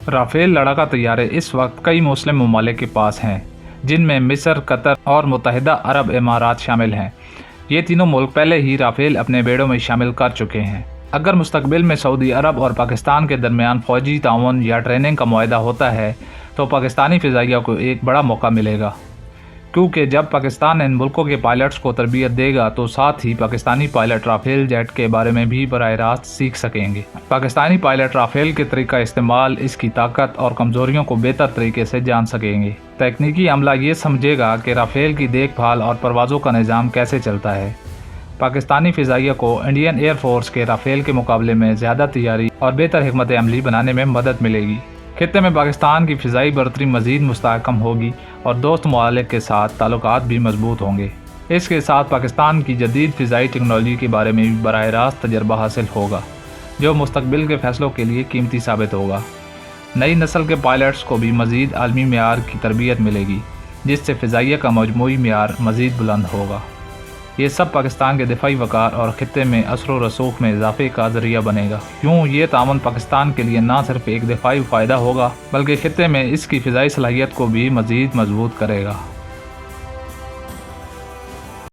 Rafale لڑاکا طیارے اس وقت کئی مسلم ممالک کے پاس ہیں، جن میں مصر، قطر اور متحدہ عرب امارات شامل ہیں۔ یہ تینوں ملک پہلے ہی رافیل اپنے بیڑوں میں شامل کر چکے ہیں۔ اگر مستقبل میں سعودی عرب اور پاکستان کے درمیان فوجی تعاون یا ٹریننگ کا معاہدہ ہوتا ہے تو پاکستانی فضائیہ کو ایک بڑا موقع ملے گا، کیونکہ جب پاکستان ان ملکوں کے پائلٹس کو تربیت دے گا تو ساتھ ہی پاکستانی پائلٹ رافیل جیٹ کے بارے میں بھی براہ راست سیکھ سکیں گے۔ پاکستانی پائلٹ رافیل کے طریقہ استعمال، اس کی طاقت اور کمزوریوں کو بہتر طریقے سے جان سکیں گے۔ تکنیکی عملہ یہ سمجھے گا کہ رافیل کی دیکھ بھال اور پروازوں کا نظام کیسے چلتا ہے۔ پاکستانی فضائیہ کو انڈین ایئر فورس کے رافیل کے مقابلے میں زیادہ تیاری اور بہتر حکمت عملی بنانے میں مدد ملے گی۔ خطے میں پاکستان کی فضائی برتری مزید مستحکم ہوگی اور دوست ممالک کے ساتھ تعلقات بھی مضبوط ہوں گے۔ اس کے ساتھ پاکستان کی جدید فضائی ٹیکنالوجی کے بارے میں بھی براہ راست تجربہ حاصل ہوگا، جو مستقبل کے فیصلوں کے لیے قیمتی ثابت ہوگا۔ نئی نسل کے پائلٹس کو بھی مزید عالمی معیار کی تربیت ملے گی، جس سے فضائیہ کا مجموعی معیار مزید بلند ہوگا۔ یہ سب پاکستان کے دفاعی وقار اور خطے میں اثر و رسوخ میں اضافے کا ذریعہ بنے گا۔ یوں یہ تعاون پاکستان کے لیے نہ صرف ایک دفاعی فائدہ ہوگا، بلکہ خطے میں اس کی فضائی صلاحیت کو بھی مزید مضبوط کرے گا۔